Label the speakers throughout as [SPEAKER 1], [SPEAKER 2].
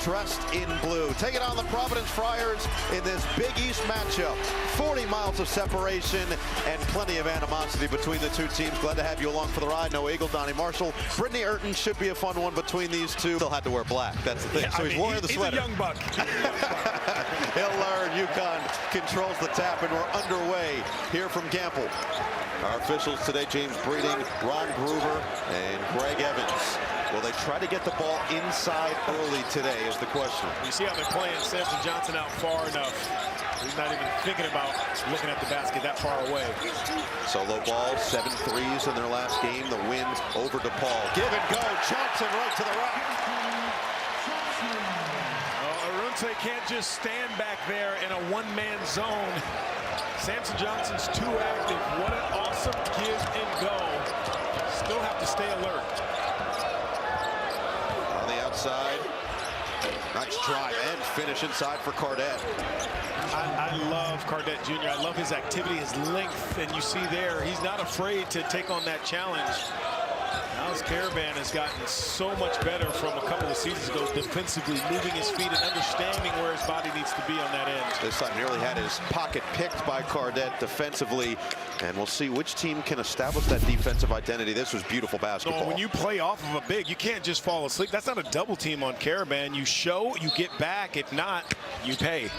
[SPEAKER 1] dressed in blue, taking on the Providence Friars in this Big East matchup. 40 miles of separation and plenty of animosity between the two teams. Glad to have you along for the ride. Noah Eagle, Donnie Marshall. Brittany Urton should be a fun one between these two. Still had to wear black, that's the thing.
[SPEAKER 2] Yeah,
[SPEAKER 1] so he's wearing the sweater.
[SPEAKER 2] He's a young buck.
[SPEAKER 1] He'll learn. UConn controls the tap, and we're underway here from Gamble. Our officials today, James Breeding, Ron Groover, and Greg Evans. Will they try to get the ball inside early today is the question.
[SPEAKER 2] You see how they're playing Samson Johnson out far enough. He's not even thinking about looking at the basket that far away.
[SPEAKER 1] Solo ball, 7 threes in their last game. The win over DePaul. Give and go. Johnson right to the rack.
[SPEAKER 2] Arunte can't just stand back there in a one-man zone. Samson Johnson's too active. What an awesome give and go. Still have to stay alert.
[SPEAKER 1] On the outside. Nice drive and finish inside for Cardette.
[SPEAKER 2] I love Cardette Jr. I love his activity, his length, and you see there, he's not afraid to take on that challenge. Now his Caravan has gotten so much better from a couple of seasons ago, defensively, moving his feet and understanding where his body needs to be on that end.
[SPEAKER 1] This time nearly had his pocket picked by Cardette defensively, and we'll see which team can establish that defensive identity. This was beautiful basketball.
[SPEAKER 2] No, when you play off of a big, you can't just fall asleep. That's not a double team on Caravan. You show, you get back. If not, you pay.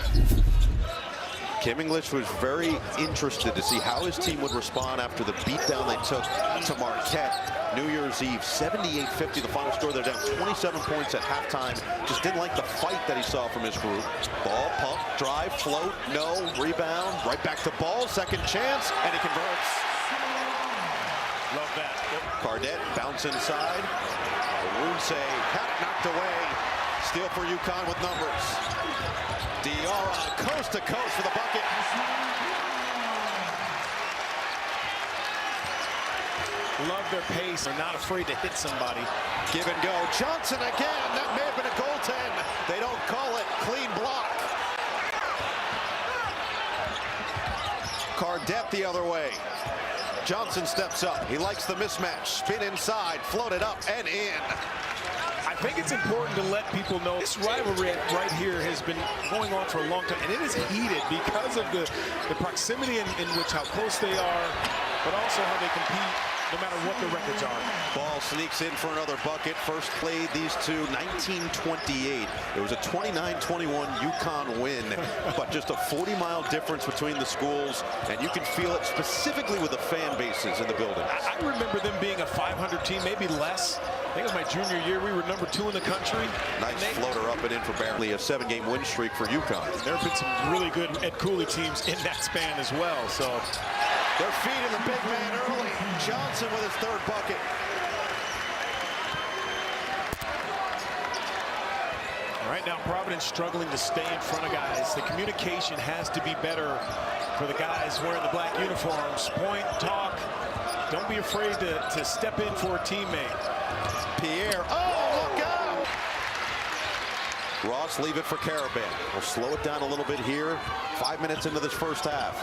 [SPEAKER 1] Kim English was very interested to see how his team would respond after the beatdown they took to Marquette New Year's Eve. 78-50 the final score. They're down 27 points at halftime. Just didn't like the fight that he saw from his group. Ball, pump, drive, float, no, rebound, right back to ball, second chance, and he converts.
[SPEAKER 2] Love that.
[SPEAKER 1] Cardette bounce inside. Arunte knocked away. Steal for UConn with numbers. Diarra coast to coast for the bucket.
[SPEAKER 2] Love their pace. They're not afraid to hit somebody.
[SPEAKER 1] Give and go. Johnson again. That may have been a goaltend. They don't call it. Clean block. Cardette the other way. Johnson steps up. He likes the mismatch. Spin inside. Float it up and in.
[SPEAKER 2] I think it's important to let people know this rivalry right here has been going on for a long time, and it is heated because of the proximity in which how close they are, but also how they compete no matter what the records are.
[SPEAKER 1] Ball sneaks in for another bucket. First played these two 1928. It was a 29-21 UConn win, but just a 40-mile difference between the schools, and you can feel it specifically with the fan bases in the building.
[SPEAKER 2] I remember them being a 500 team, maybe less. I think it was my junior year. We were number 2 in the country.
[SPEAKER 1] Nice floater up and in for barely a 7-game win streak for UConn.
[SPEAKER 2] There have been some really good Ed Cooley teams in that span as well. So
[SPEAKER 1] they're feeding the big man early. Johnson with his third bucket.
[SPEAKER 2] Right now, Providence struggling to stay in front of guys. The communication has to be better for the guys wearing the black uniforms. Point, talk. Don't be afraid to step in for a teammate.
[SPEAKER 1] Pierre, oh, look out! Ross, leave it for Caravan. We'll slow it down a little bit here. 5 minutes into this first half.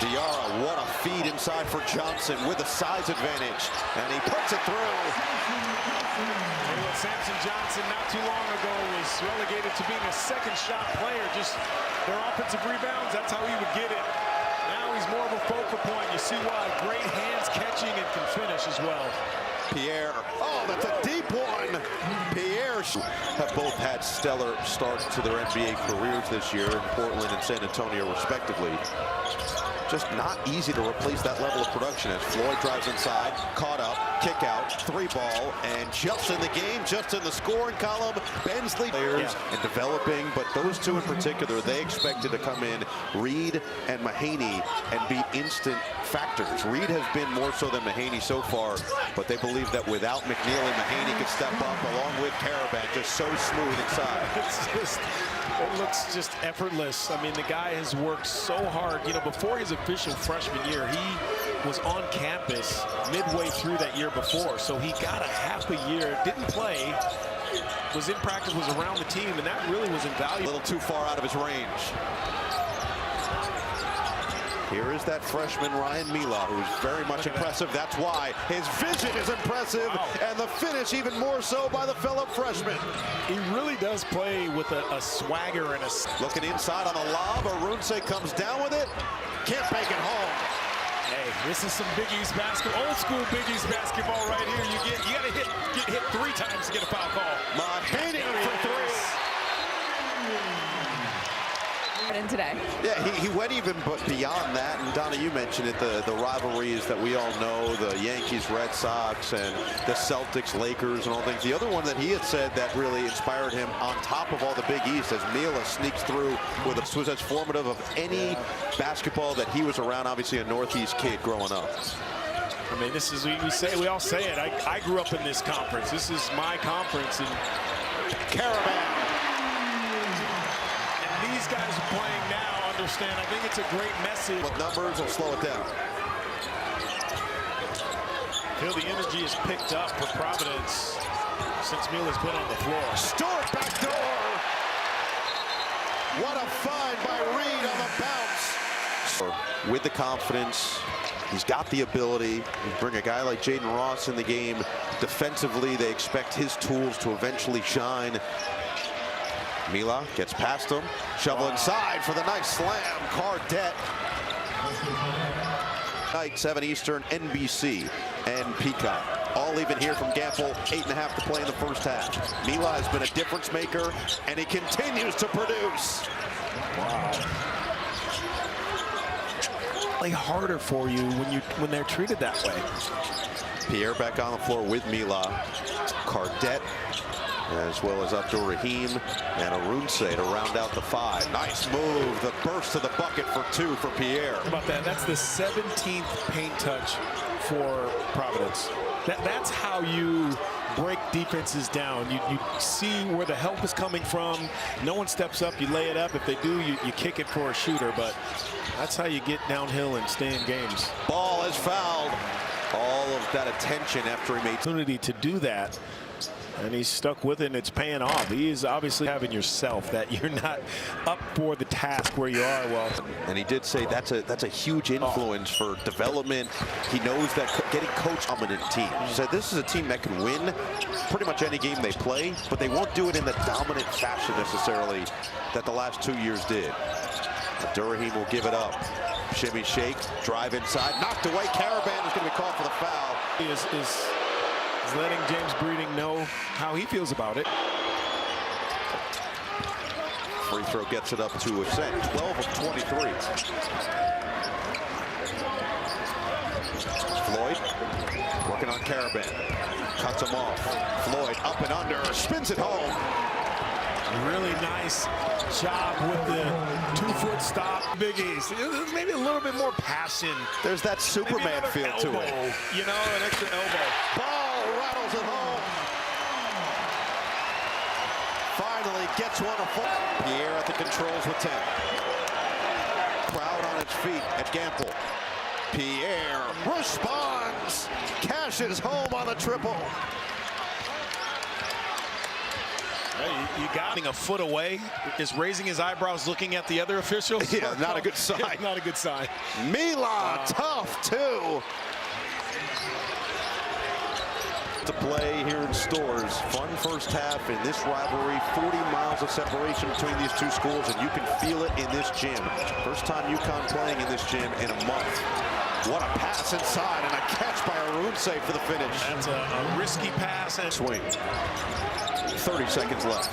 [SPEAKER 1] Diarra, what a feed inside for Johnson with a size advantage, and he puts it through.
[SPEAKER 2] Samson Johnson not too long ago was relegated to being a second shot player. Just their offensive rebounds, that's how he would get it. Now he's more of a focal point. You see why. Great hands catching and can finish as well.
[SPEAKER 1] Pierre, oh, that's a deep one. Pierre have both had stellar starts to their NBA careers this year in Portland and San Antonio, respectively. Just not easy to replace that level of production as Floyd drives inside, caught up, kick out, 3-ball, and just in the game, just in the scoring column, Bensley players and developing, but those two in particular, they expected to come in, Reed and Mahaney, and be instant factors. Reed has been more so than Mahaney so far, but they believe that without McNeil and Mahaney could step up along with Caravan, just so smooth inside.
[SPEAKER 2] It looks just effortless. I mean, the guy has worked so hard. You know, before his official freshman year, he was on campus midway through that year before, so he got a half a year, didn't play, was in practice, was around the team, and that really was invaluable.
[SPEAKER 1] A little too far out of his range. Here is that freshman Ryan Mila, who's very much impressive. That's why his vision is impressive, and the finish even more so by the fellow freshman.
[SPEAKER 2] He really does play with a swagger and a...
[SPEAKER 1] Looking inside on the lob, Arunse comes down with it. Can't make it home.
[SPEAKER 2] Hey, this is some Big East basketball, old school Big East basketball right here. You gotta get hit 3 times to get a foul call.
[SPEAKER 1] Mahaney for 3.
[SPEAKER 3] Today.
[SPEAKER 1] Yeah, he went even beyond that, and Donna, you mentioned it, the rivalries that we all know, the Yankees, Red Sox, and the Celtics, Lakers, and all things. The other one that he had said that really inspired him on top of all the Big East, as Mila sneaks through with it, was as formative of any basketball that he was around, obviously a Northeast kid growing up.
[SPEAKER 2] I mean, this is, we all say it. I grew up in this conference. This is my conference. And
[SPEAKER 1] Caravan.
[SPEAKER 2] These guys are playing now, understand. I think it's a great message.
[SPEAKER 1] With numbers will slow it down.
[SPEAKER 2] I feel the energy is picked up for Providence since Mila's been on the floor.
[SPEAKER 1] Stewart back door. What a find by Reed on the bounce. With the confidence, he's got the ability. You bring a guy like Jaden Ross in the game. Defensively, they expect his tools to eventually shine. Mila gets past him, shovel inside for the nice slam. Cardette. Night 7 Eastern, NBC and Peacock. All even here from Gamble. 8.5 to play in the first half. Mila has been a difference maker, and he continues to produce.
[SPEAKER 2] Wow. Play harder for you when they're treated that way.
[SPEAKER 1] Pierre back on the floor with Mila. Cardette, as well as Abdul Rahim and Arunse to round out the 5. Nice move. The burst to the bucket for 2 for Pierre.
[SPEAKER 2] How about that? That's the 17th paint touch for Providence. That's how you break defenses down. You see where the help is coming from. No one steps up. You lay it up. If they do, you kick it for a shooter. But that's how you get downhill and stay in games.
[SPEAKER 1] Ball is fouled. All of that attention after he made
[SPEAKER 2] opportunity to do that. And he's stuck with it, and it's paying off. He is obviously having yourself that you're not up for the task where you are. Well,
[SPEAKER 1] and he did say that's a huge influence for development. He knows that getting coach dominant team. He said this is a team that can win pretty much any game they play, but they won't do it in the dominant fashion necessarily that the last 2 years did. Durahim will give it up. Shimmy shake, drive inside, knocked away. Caravan is going to be called for the foul.
[SPEAKER 2] He is letting James Breeding know how he feels about it.
[SPEAKER 1] Free throw gets it up to a set. 12 of 23. Floyd working on Caravan. Cuts him off. Floyd up and under. Spins it home.
[SPEAKER 2] Really nice job with the 2-foot stop. Big East. Maybe a little bit more passion.
[SPEAKER 1] There's that Superman feel to it.
[SPEAKER 2] You know, an extra elbow.
[SPEAKER 1] Ball rattles it home. Finally gets one a foot. Pierre at the controls with 10. Crowd on its feet at Gamble. Pierre responds. Cashes home on the triple.
[SPEAKER 2] You got him a foot away, is raising his eyebrows looking at the other officials.
[SPEAKER 1] Yeah, not a good sign.
[SPEAKER 2] Not a good sign.
[SPEAKER 1] Mila, tough too. To play here in Stores. Fun first half in this rivalry. 40 miles of separation between these two schools, and you can feel it in this gym. First time UConn playing in this gym in a month. What a pass inside, and a catch by Arunse for the finish.
[SPEAKER 2] That's a risky pass and
[SPEAKER 1] swing. 30 seconds left.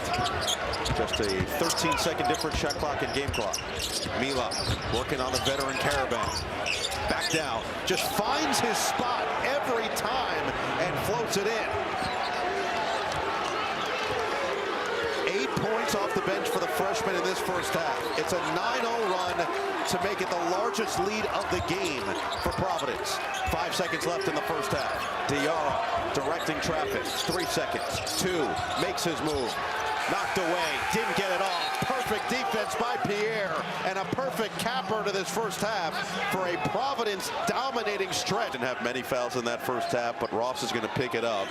[SPEAKER 1] Just a 13-second difference, shot clock and game clock. Mila working on the veteran Caravan. Back down. Just finds his spot every time and floats it in. 8 points off the bench for the freshman in this first half. It's a 9-0 run to make it the largest lead of the game for Providence. 5 seconds left in the first half. Diarra directing traffic. 3 seconds. 2 makes his move. Knocked away. Didn't get it off. Perfect defense by Pierre. And a perfect capper to this first half for a Providence dominating stretch. Didn't have many fouls in that first half, but Ross is going to pick it up.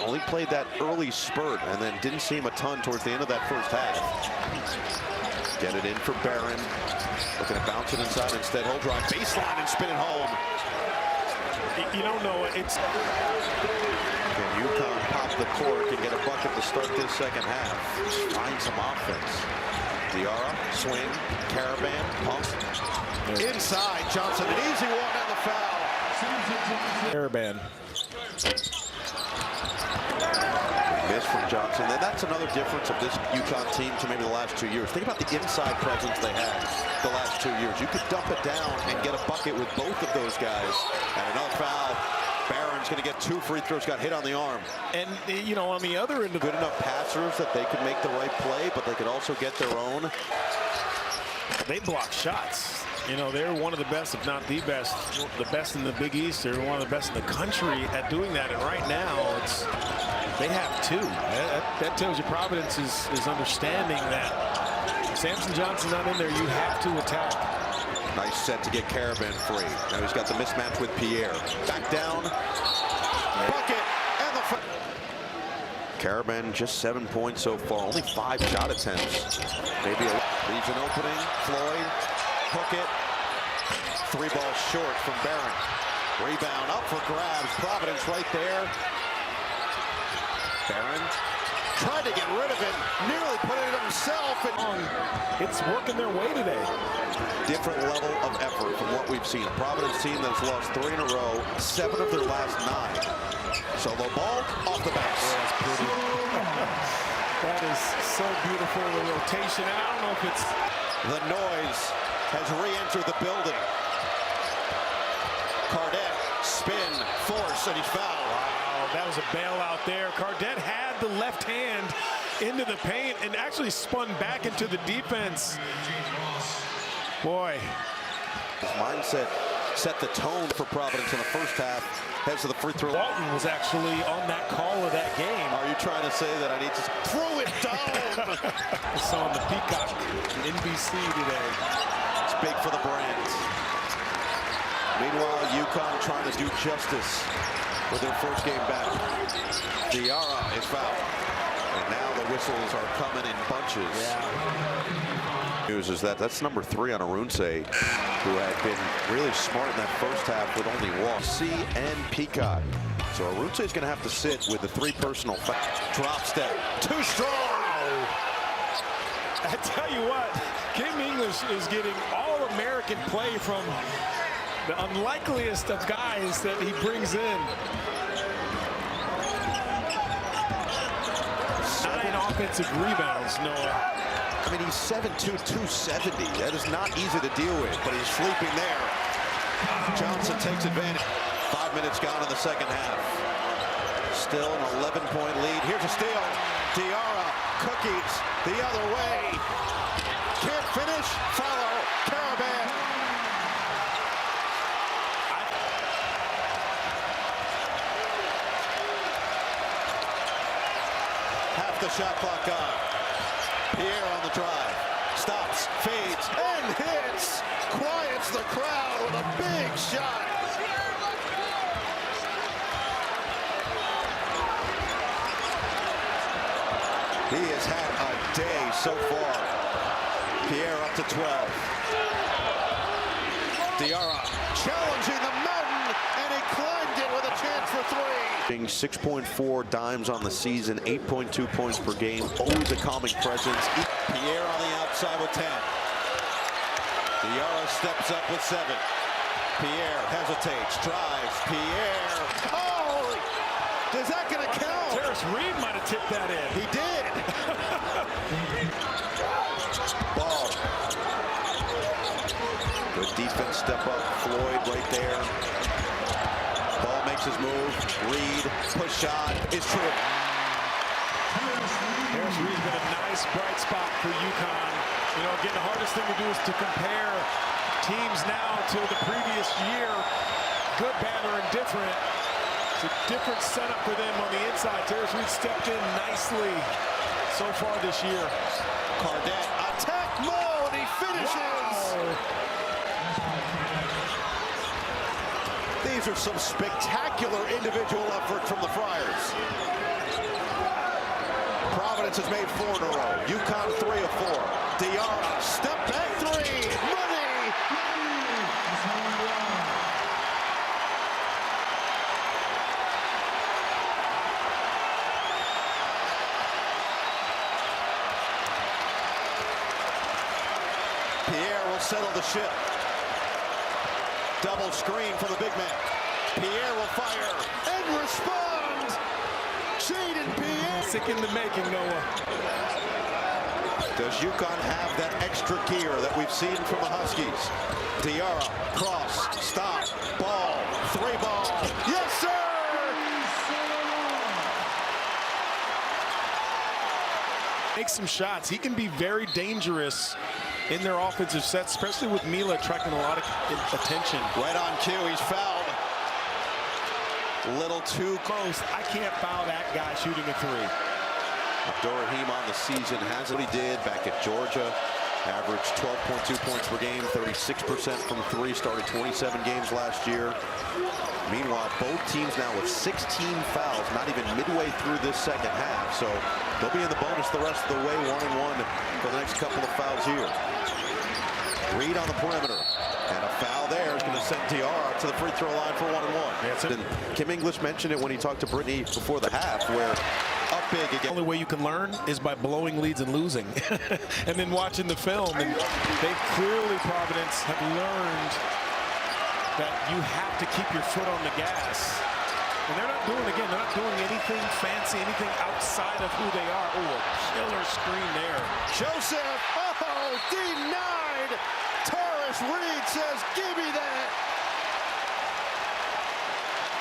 [SPEAKER 1] Only played that early spurt and then didn't see him a ton towards the end of that first half. Get it in for Barron. Looking to bounce it inside instead. He'll drive baseline and spin it home.
[SPEAKER 2] You don't know. It's.
[SPEAKER 1] Can UConn pop the cork and get a bucket to start this second half? Find some offense. Diarra, swing, Caravan, pump. Inside, Johnson, an easy one on the foul.
[SPEAKER 2] Caravan.
[SPEAKER 1] Miss from Johnson. And that's another difference of this UConn team to maybe the last 2 years. Think about the inside presence they had the last 2 years. You could dump it down and get a bucket with both of those guys. And another foul. Barron's going to get 2 free throws, got hit on the arm.
[SPEAKER 2] And, you know, on the other end of
[SPEAKER 1] Good enough passers that they could make the right play, but they could also get their own.
[SPEAKER 2] They block shots. You know, they're one of the best, if not the best in the Big East. They're one of the best in the country at doing that. And right now, they have 2. That tells you Providence is understanding that Samson Johnson's not in there. You have to attack.
[SPEAKER 1] Nice set to get Caravan free. Now he's got the mismatch with Pierre. Back down. Bucket. And the Caravan just 7 points so far. Only 5 shot attempts. Maybe leaves an opening. Floyd. Hook it. 3 balls short from Barron. Rebound up for grabs. Providence right there. Barron tried to get rid of it. Nearly put it himself.
[SPEAKER 2] It's working their way today.
[SPEAKER 1] Different level of effort from what we've seen. A Providence team that's lost 3 in a row, 7 of their last 9. Solo ball off the bounce.
[SPEAKER 2] Yeah, that's pretty. That is so beautiful, the rotation. And I don't know if it's...
[SPEAKER 1] The noise has re-entered the building. Cardette, spin, force, and he's fouled.
[SPEAKER 2] Wow, that was a bailout there. Cardette had the left hand into the paint and actually spun back into the defense. Boy.
[SPEAKER 1] His mindset set the tone for Providence in the first half. Heads to the free throw.
[SPEAKER 2] Walton was actually on that call of that game.
[SPEAKER 1] Are you trying to say that I need to throw it down?
[SPEAKER 2] I saw on the Peacock, NBC today.
[SPEAKER 1] It's big for the brand. Meanwhile, UConn trying to do justice with their first game back. Diarra is fouled. And now the whistles are coming in bunches.
[SPEAKER 2] Yeah.
[SPEAKER 1] News is that's number 3 on Arunse, who had been really smart in that first half with only one. C and Peacock. So Arunse is going to have to sit with the 3 personal fouls. Drop step. Too strong.
[SPEAKER 2] I tell you what, Kim English is getting all-American play from the unlikeliest of guys that he brings in. 9 offensive rebounds, Noah.
[SPEAKER 1] I mean, he's 7'2", 270. That is not easy to deal with, but he's sleeping there. Johnson takes advantage. 5 minutes gone in the second half. Still an 11-point lead. Here's a steal. Diarra, cookies the other way. Can't finish. Follow. Caravan. Half the shot clock gone. Pierre on the drive, stops, fades, and hits. Quiets the crowd with a big shot. He has had a day so far. Pierre up to 12. Diarra challenging the mountain, and he climbed it with a chance for 3. 6.4 dimes on the season, 8.2 points per game, always a calming presence. Pierre on the outside with 10. Diarra steps up with 7. Pierre hesitates, drives, Pierre. Oh! Is that going to count?
[SPEAKER 2] Terrence Reed might have tipped that in.
[SPEAKER 1] He did. Ball. Good defense, step up. Floyd right there. Ball makes his move. Reed, push shot is true.
[SPEAKER 2] Terrence Reed's been a nice bright spot for UConn. You know, again, the hardest thing to do is to compare teams now to the previous year. Good, bad, or indifferent. It's a different setup for them on the inside. Terrence Reed stepped in nicely so far this year.
[SPEAKER 1] Cardette, attack mode, he finishes!
[SPEAKER 2] Wow.
[SPEAKER 1] These are some spectacular individual effort from the Friars. Providence has made 4 in a row. UConn 3 of 4. Diarra That'll settle the ship. Double screen for the big man. Pierre will fire and respond. Jaden Pierre.
[SPEAKER 2] Sick in the making, Noah.
[SPEAKER 1] Does UConn have that extra gear that we've seen from the Huskies? Diarra, cross, stop, ball, 3-ball. Yes, sir!
[SPEAKER 2] Make some shots. He can be very dangerous in their offensive sets, especially with Mila attracting a lot of attention.
[SPEAKER 1] Right on cue, he's fouled. Little too close.
[SPEAKER 2] I can't foul that guy shooting a three.
[SPEAKER 1] Abdur-Rahim on the season has what he did back at Georgia. Averaged 12.2 points per game, 36% from three, started 27 games last year. Meanwhile, both teams now with 16 fouls, not even midway through this second half. So they'll be in the bonus the rest of the way, 1-1 for the next couple of fouls here. Reed on the perimeter, and a foul there is going to send Diarra to the free throw line for 1-1. And Kim English mentioned it when he talked to Brittany before the half, where up big again.
[SPEAKER 2] The only way you can learn is by blowing leads and losing, and then watching the film. And they clearly, Providence, have learned that you have to keep your foot on the gas. And they're not doing anything fancy, anything outside of who they are. Oh, a killer screen there.
[SPEAKER 1] Joseph, oh, denied. Taurus Reed says, give me that.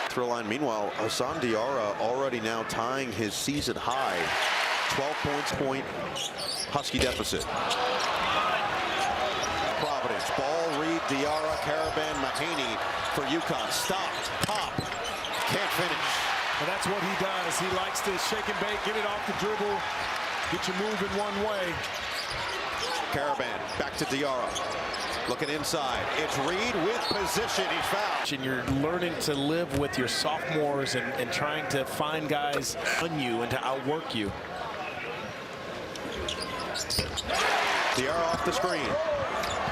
[SPEAKER 1] Throw line. Meanwhile, Hassan Diarra already now tying his season high. 12 point Husky deficit. Providence, ball, Reed, Diarra, Caravan, Mahaney for UConn. Stop, pop, can't finish.
[SPEAKER 2] And that's what he does. He likes to shake and bake, get it off the dribble, get you moving one way.
[SPEAKER 1] Caravan, back to Diarra. Looking inside. It's Reed with position. He's fouled.
[SPEAKER 2] And you're learning to live with your sophomores and trying to find guys on you and to outwork you.
[SPEAKER 1] Diarra off the screen.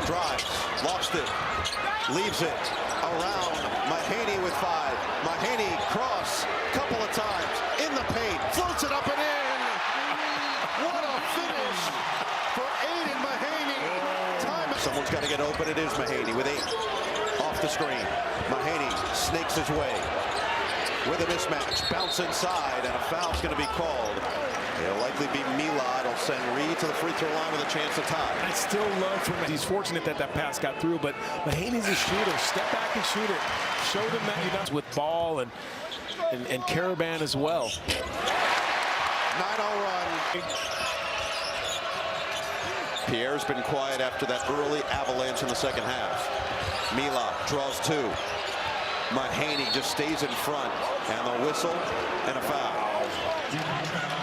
[SPEAKER 1] Drives. Lost it. Leaves it. Around. Mahaney with 5. Mahaney cross. Couple of times. In the paint. Floats it up and in. What a finish for Aiden Mahaney. Someone's got to get open. It is Mahaney with 8. Off the screen. Mahaney snakes his way with a mismatch. Bounce inside, and a foul's going to be called. It'll likely be Mila. It'll send Reed to the free throw line with a chance to tie.
[SPEAKER 2] I still love from him. He's fortunate that that pass got through, but Mahaney's a shooter. Step back and shoot it. Show them that you're not with ball and Caravan as well.
[SPEAKER 1] 9-0 run. Pierre's been quiet after that early avalanche in the second half. Mila draws 2. Mahaney just stays in front, and the whistle and a foul.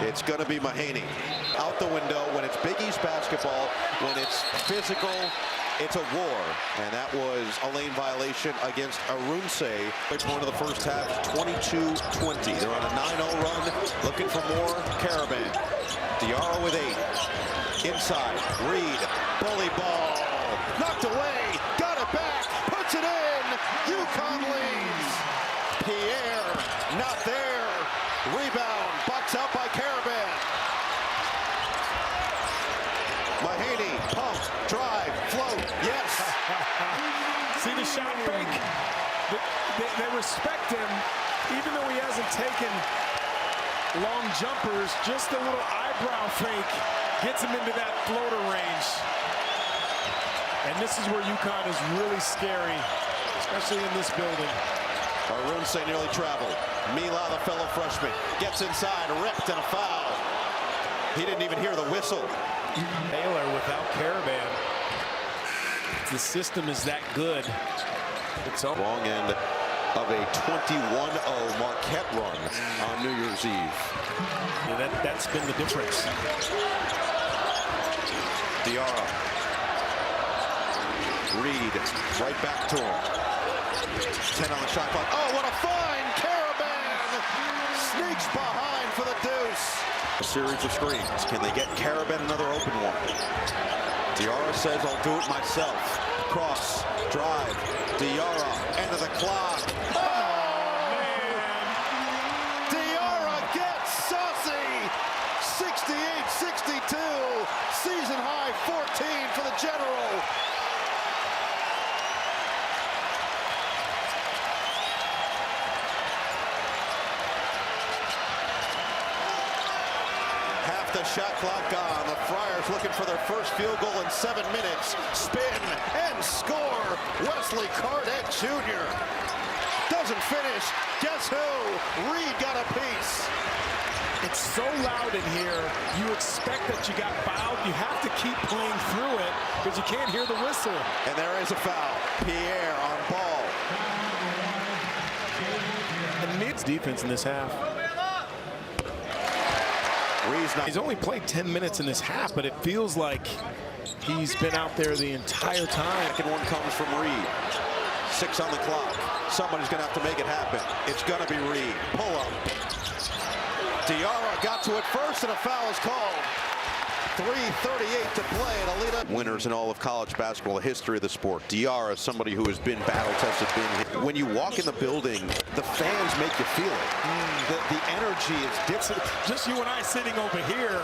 [SPEAKER 1] It's going to be Mahaney. Out the window when it's Big East basketball, when it's physical, it's a war. And that was a lane violation against Arunse. Point of the first half, 22-20. They're on a 9-0 run, looking for more. Caravan. Diarra with 8. Inside, Reed, bully ball, knocked away, got it back, puts it in, UConn leads. Pierre, not there, rebound, box out by Caravan. Mahaney, pump, drive, float, yes.
[SPEAKER 2] See the shot fake? They respect him, even though he hasn't taken long jumpers, just a little eyebrow fake gets him into that floater range. And this is where UConn is really scary, especially in this building.
[SPEAKER 1] Arunse nearly traveled. Mila, the fellow freshman, gets inside, ripped, and a foul. He didn't even hear the whistle.
[SPEAKER 2] Taylor without Caravan. The system is that good. It's all
[SPEAKER 1] wrong end of a 21-0 Marquette run on New Year's Eve.
[SPEAKER 2] Yeah, that's been the difference.
[SPEAKER 1] Diarra. Reed right back to him. 10 on the shot clock. Oh, what a find! Caravan sneaks behind for the deuce. A series of screens. Can they get Caravan another open one? Diarra says, I'll do it myself. Cross, drive, Diarra, end of the clock. Oh, man! Diarra gets saucy! 68-62, season high 14 for the General. the shot clock gone. The Friars looking for their first field goal in 7 minutes. Spin and score. Wesley Cardette Jr. doesn't finish. Guess who? Reed got a piece.
[SPEAKER 2] It's so loud in here, you expect that you got fouled. You have to keep playing through it because you can't hear the whistle.
[SPEAKER 1] And there is a foul. Pierre on ball.
[SPEAKER 2] And Mid's defense in this half. He's only played 10 minutes in this half, but it feels like he's been out there the entire time.
[SPEAKER 1] Second one comes from Reed. 6 on the clock. Somebody's going to have to make it happen. It's going to be Reed. Pull up. Diarra got to it first, and a foul is called. 3:38 to play at Alita. Winners in all of college basketball, the history of the sport. Diarra, somebody who has been battle-tested. When you walk in the building, the fans make you feel it. The energy is different.
[SPEAKER 2] Just you and I sitting over here.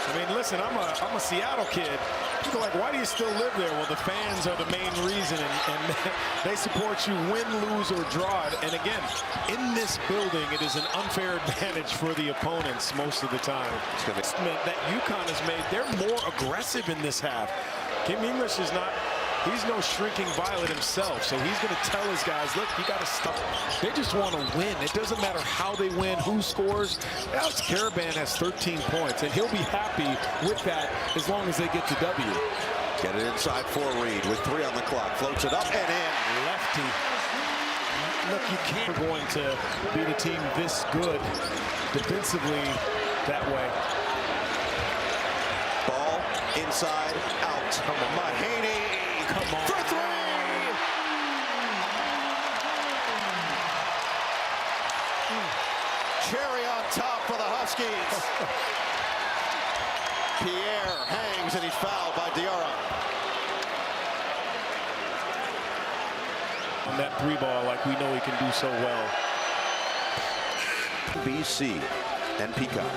[SPEAKER 2] I mean, listen, I'm a Seattle kid. People are like, why do you still live there? Well, the fans are the main reason, and they support you win, lose, or draw. And again, in this building, it is an unfair advantage for the opponents most of the time. That UConn has made, they're more aggressive in this half. Kim English is not, he's no shrinking violet himself, so he's going to tell his guys, look, you got to stop. They just want to win. It doesn't matter how they win, who scores. Alex Caravan has 13 points, and he'll be happy with that as long as they get to W.
[SPEAKER 1] Get it inside for Reed with 3 on the clock. Floats it up and in.
[SPEAKER 2] Lefty. Look, you can't going to beat a team this good defensively that way.
[SPEAKER 1] Ball inside, out.
[SPEAKER 2] Come on.
[SPEAKER 1] Mahaney.
[SPEAKER 2] Come on.
[SPEAKER 1] For 3. Cherry on top for the Huskies. Pierre hangs and he's fouled by Diarra.
[SPEAKER 2] On that 3 ball, like we know he can do so well.
[SPEAKER 1] BC and Peacock.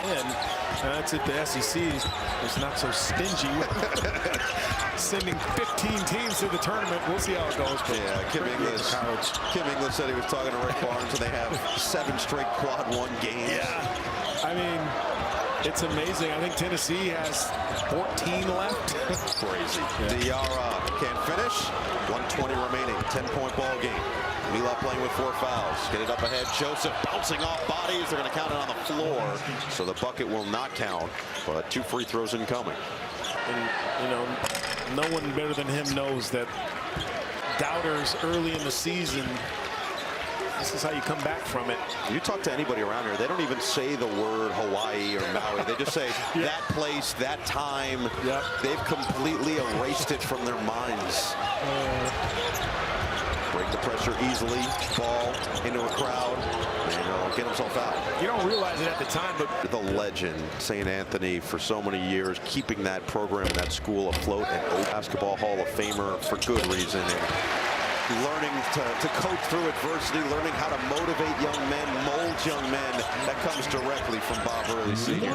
[SPEAKER 2] And that's it. The SEC is not so stingy. Sending 15 teams to the tournament. We'll see how it goes.
[SPEAKER 1] Yeah, Kim English said he was talking to Rick Barnes, and they have 7 straight quad 1 games.
[SPEAKER 2] Yeah, I mean, it's amazing. I think Tennessee has 14 left.
[SPEAKER 1] Crazy. Yeah. Diarra can't finish. 1:20 remaining. 10-point ball game. Mila playing with 4 fouls. Get it up ahead. Joseph bouncing off bodies. They're going to count it on the floor, so the bucket will not count. But 2 free throws incoming.
[SPEAKER 2] And you know, no one better than him knows that doubters early in the season, this is how you come back from it.
[SPEAKER 1] You talk to anybody around here, they don't even say the word Hawaii or Maui. They just say that place, that time.
[SPEAKER 2] Yep.
[SPEAKER 1] They've completely erased it from their minds. Break the pressure easily, ball into a crowd, and get himself out.
[SPEAKER 2] You don't realize it at the time, but
[SPEAKER 1] the legend, St. Anthony, for so many years, keeping that program and that school afloat, and Basketball Hall of Famer for good reason. And learning to coach through adversity, learning how to motivate young men, mold young men, that comes directly from Bob Hurley Sr.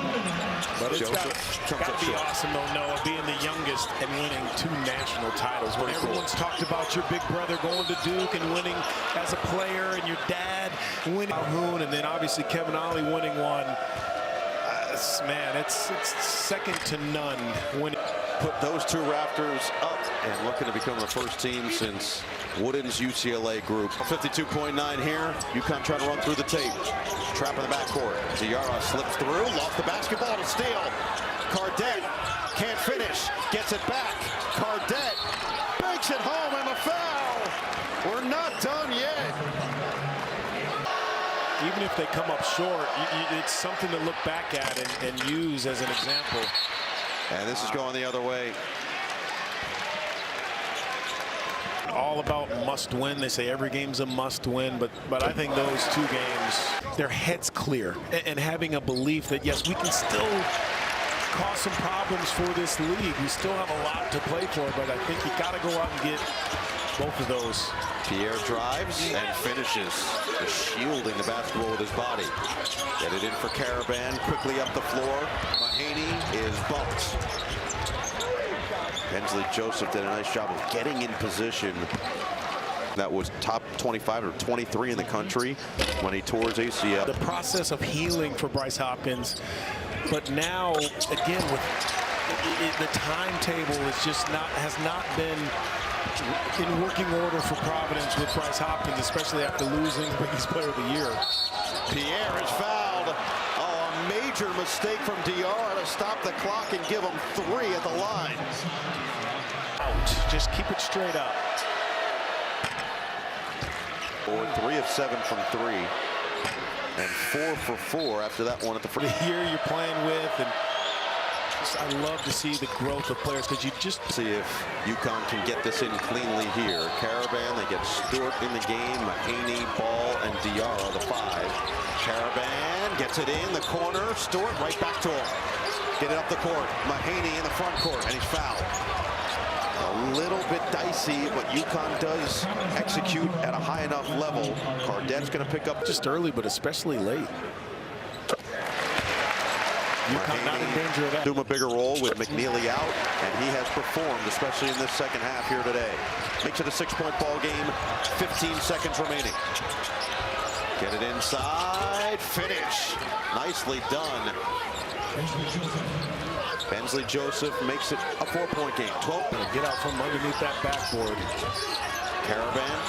[SPEAKER 2] But it's got to be awesome, though, Noah, being the youngest and winning 2 national titles. When everyone's talked about your big brother going to Duke and winning as a player, and your dad winning Calhoun, and then obviously Kevin Ollie winning one. Man, it's second to none. When
[SPEAKER 1] put those 2 Raptors up and looking to become the first team since Wooden's UCLA group. 52.9 here. UConn trying to run through the tape. Trap in the backcourt. Diarra slips through, lost the basketball to steal. Cardette can't finish, gets it back. Cardette banks it home, and the foul. We're not done yet.
[SPEAKER 2] Even if they come up short, it's something to look back at and use as an example.
[SPEAKER 1] And this is going the other way.
[SPEAKER 2] All about must win. They say every game's a must win, but I think those 2 games, their heads clear and having a belief that, yes, we can still cause some problems for this league. We still have a lot to play for, but I think you got to go out and get both of those.
[SPEAKER 1] Pierre drives and finishes, just shielding the basketball with his body. Get it in for Caravan, quickly up the floor. Mahaney is bumped. Hensley Joseph did a nice job of getting in position That was top 25 or 23 in the country when he tore his ACL.
[SPEAKER 2] The process of healing for Bryce Hopkins, but now again with the timetable has not been in working order for Providence with Bryce Hopkins, especially after losing the biggest player of the year.
[SPEAKER 1] Pierre is fouled. Oh, a major mistake from Diarra to stop the clock and give him 3 at the line.
[SPEAKER 2] Out. Just keep it straight up.
[SPEAKER 1] 3 of 7 from 3. And 4 for 4 after that one at the free.
[SPEAKER 2] The year you're playing with, and I love to see the growth of players because you just
[SPEAKER 1] see if UConn can get this in cleanly here. Caravan, they get Stewart in the game, Mahaney, Ball, and Diarra, the 5. Caravan gets it in the corner. Stewart right back to him. Get it up the court. Mahaney in the front court, and he's fouled. A little bit dicey, but UConn does execute at a high enough level. Cardette's going to pick up
[SPEAKER 2] just early, but especially late. UConn not in danger of that.
[SPEAKER 1] Do him a bigger role with McNeely out, and he has performed, especially in this second half here today. Makes it a 6-point ball game, 15 seconds remaining. Get it inside, finish. Nicely done. Bensley Joseph makes it a 4-point game. 12.
[SPEAKER 2] Get out from underneath that backboard.
[SPEAKER 1] Caravan,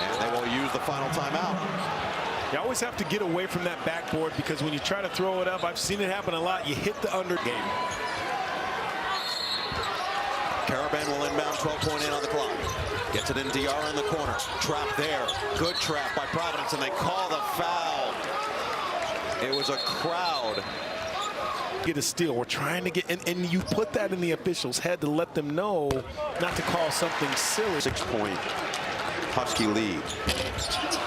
[SPEAKER 1] and they will use the final timeout.
[SPEAKER 2] You always have to get away from that backboard because when you try to throw it up, I've seen it happen a lot, you hit the under game.
[SPEAKER 1] Caravan will inbound, 12.8 on the clock. Gets it in, Diarra in the corner. Trap there. Good trap by Providence, and they call the foul. It was a crowd.
[SPEAKER 2] Get a steal. We're trying to get, and you put that in the officials' head to let them know not to call something silly.
[SPEAKER 1] 6-point Husky lead.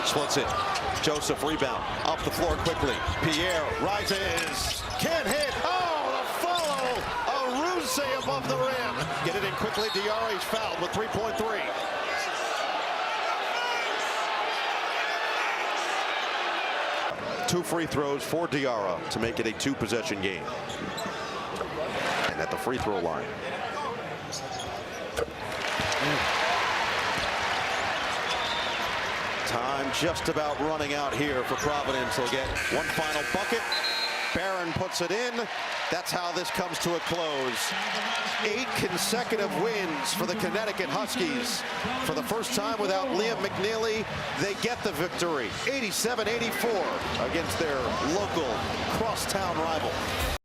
[SPEAKER 1] Splits it. Joseph rebound. Up the floor quickly. Pierre rises. Can't hit. Oh, the follow. Aruse above the rim. Get it in quickly. Diarra, he's fouled with 3.3. Two free throws for Diarra to make it a 2-possession game. And at the free throw line. Time just about running out here for Providence. They'll get one final bucket. Barron puts it in. That's how this comes to a close. 8 consecutive wins for the Connecticut Huskies. For the first time without Liam McNeely, they get the victory. 87-84 against their local crosstown rival.